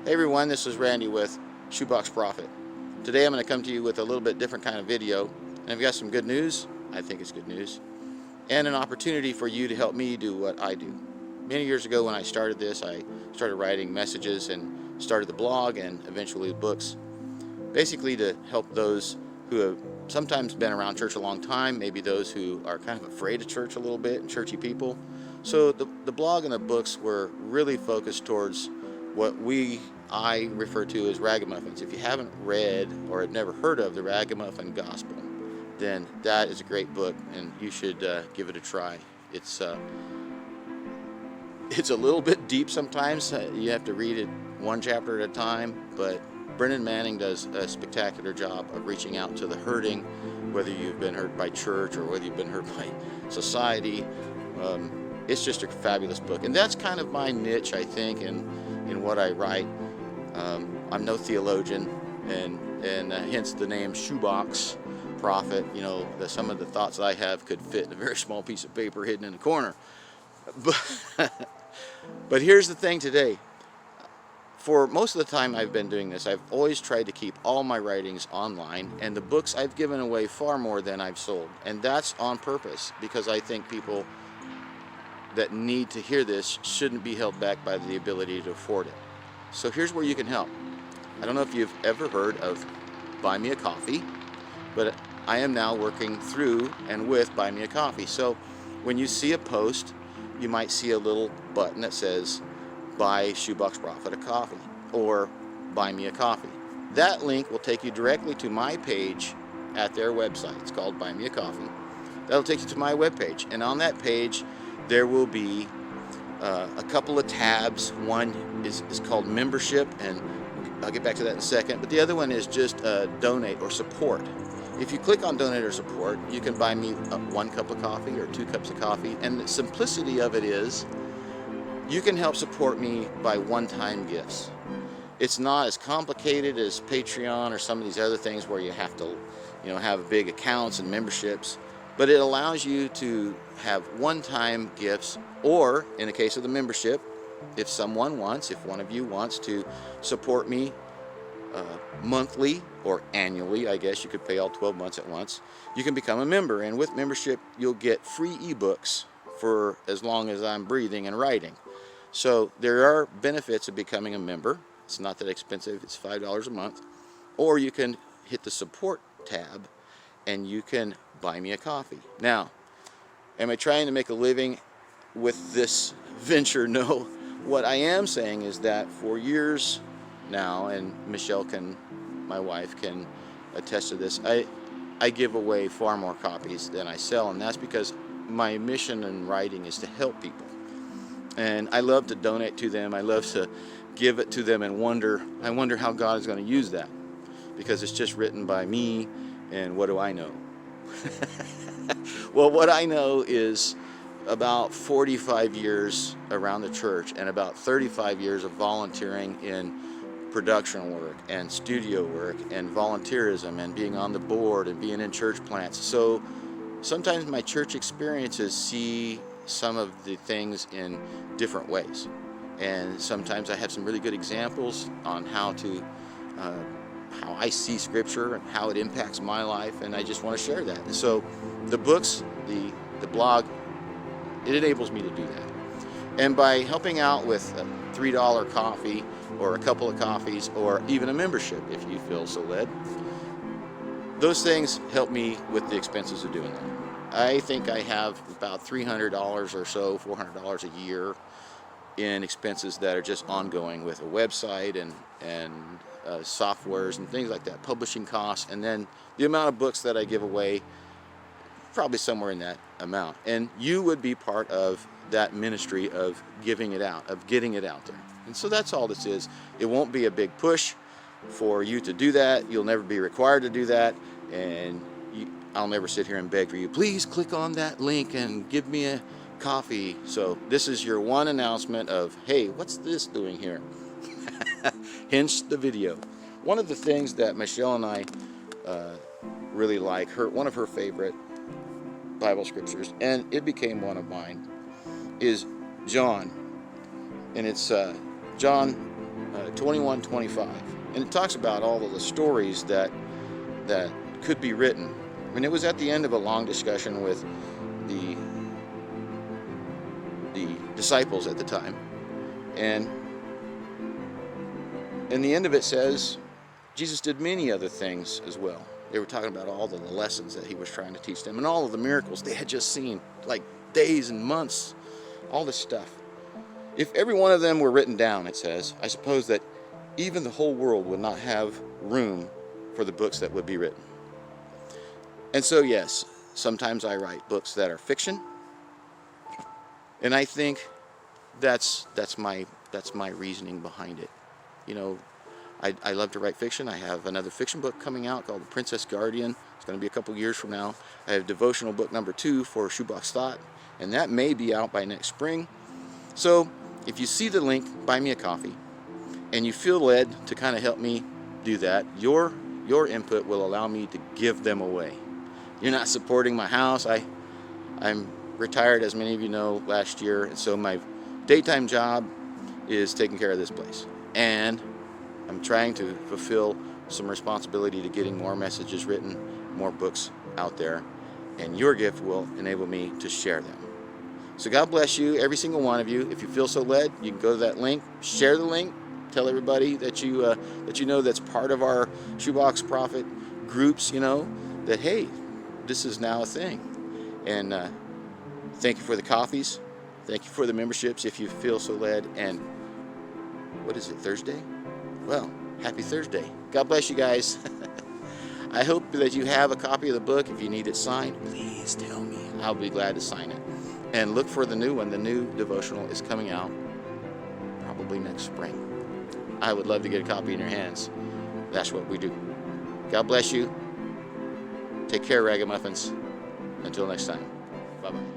Hey everyone, this is Randy with ShoeBox Profit. Today I'm going to come to you with a little bit different kind of video, and I've got some good news. I think it's good news, and an opportunity for you to help me do what I do. Many years ago when I started this, I started writing messages and started the blog and eventually books, basically to help those who have sometimes been around church a long time, maybe those who are kind of afraid of church a little bit and churchy people. So the blog and the books were really focused towards what I refer to as ragamuffins. If you haven't read or have never heard of the Ragamuffin Gospel, then that is a great book and you should give it a try. It's a little bit deep sometimes. You have to read it one chapter at a time, but Brennan Manning does a spectacular job of reaching out to the hurting, whether you've been hurt by church or whether you've been hurt by society. It's just a fabulous book, and that's kind of my niche, I think, in what I write. I'm no theologian, and hence the name ShoeBox Prophet. You know, some of the thoughts that I have could fit in a very small piece of paper hidden in a corner. But here's the thing today. For most of the time I've been doing this, I've always tried to keep all my writings online, and the books I've given away far more than I've sold. And that's on purpose, because I think people that need to hear this shouldn't be held back by the ability to afford it. So here's where you can help. I don't know if you've ever heard of Buy Me a Coffee, but I am now working through and with Buy Me a Coffee. So when you see a post, you might see a little button that says Buy ShoeBox Profit a Coffee or Buy Me a Coffee. That link will take you directly to my page at their website. It's called Buy Me a Coffee. That'll take you to my webpage, and on that page there will be a couple of tabs. One is called membership, and I'll get back to that in a second, but the other one is just donate or support. If you click on donate or support, you can buy me 1 cup of coffee or 2 cups of coffee, and the simplicity of it is you can help support me by one-time gifts. It's not as complicated as Patreon or some of these other things where you have to, have big accounts and memberships, but it allows you to have one-time gifts, or in the case of the membership, if one of you wants to support me monthly or annually, I guess you could pay all 12 months at once, you can become a member, and with membership you'll get free ebooks for as long as I'm breathing and writing. So there are benefits of becoming a member. It's not that expensive, it's $5 a month. Or you can hit the support tab and you can buy me a coffee. Now, am I trying to make a living with this venture? No. What I am saying is that for years now, and Michelle my wife can attest to this, I give away far more copies than I sell, and that's because my mission in writing is to help people. And I love to donate to them. I love to give it to them and I wonder how God is going to use that, because it's just written by me, and what do I know? Well, what I know is about 45 years around the church and about 35 years of volunteering in production work and studio work and volunteerism and being on the board and being in church plants. So sometimes my church experiences see some of the things in different ways, and sometimes I have some really good examples on how I see Scripture and how it impacts my life, and I just want to share that. And so the books, the blog, it enables me to do that. And by helping out with a $3 coffee or a couple of coffees or even a membership, if you feel so led, those things help me with the expenses of doing that. I think I have about $300 or so, $400 a year in expenses that are just ongoing with a website and softwares and things like that, publishing costs, and then the amount of books that I give away, probably somewhere in that amount. And you would be part of that ministry of giving it out, of getting it out there. And so that's all this is. It won't be a big push for you to do that. You'll never be required to do that, and I'll never sit here and beg for you, please click on that link and give me a coffee. So this is your one announcement of, hey, what's this doing here? Hence the video. One of the things that Michelle and I really like, one of her favorite Bible scriptures, and it became one of mine, is John. And it's John 21:25, and it talks about all of the stories that could be written. I mean, it was at the end of a long discussion with the disciples at the time, and in the end of it says Jesus did many other things as well. They were talking about all the lessons that he was trying to teach them and all of the miracles they had just seen, like days and months, all this stuff. If every one of them were written down, it says, I suppose that even the whole world would not have room for the books that would be written. And so yes, sometimes I write books that are fiction, and I think that's my reasoning behind it. You know, I love to write fiction. I have another fiction book coming out called The Princess Guardian. It's going to be a couple years from now. I have devotional book number 2 for ShoeBox Thought, and that may be out by next spring. So if you see the link, buy me a coffee, and you feel led to kind of help me do that, your input will allow me to give them away. You're not supporting my house. I'm retired, as many of you know, last year, and so my daytime job is taking care of this place, and I'm trying to fulfill some responsibility to getting more messages written, more books out there, and your gift will enable me to share them. So God bless you, every single one of you. If you feel so led, you can go to that link, share the link, tell everybody that you know that's part of our ShoeBox Prophet groups, you know, that hey, this is now a thing. And thank you for the coffees. Thank you for the memberships if you feel so led. And what is it, Thursday? Well, happy Thursday. God bless you guys. I hope that you have a copy of the book. If you need it signed, please tell me. I'll be glad to sign it. And look for the new one. The new devotional is coming out probably next spring. I would love to get a copy in your hands. That's what we do. God bless you. Take care, ragamuffins. Until next time. Bye-bye.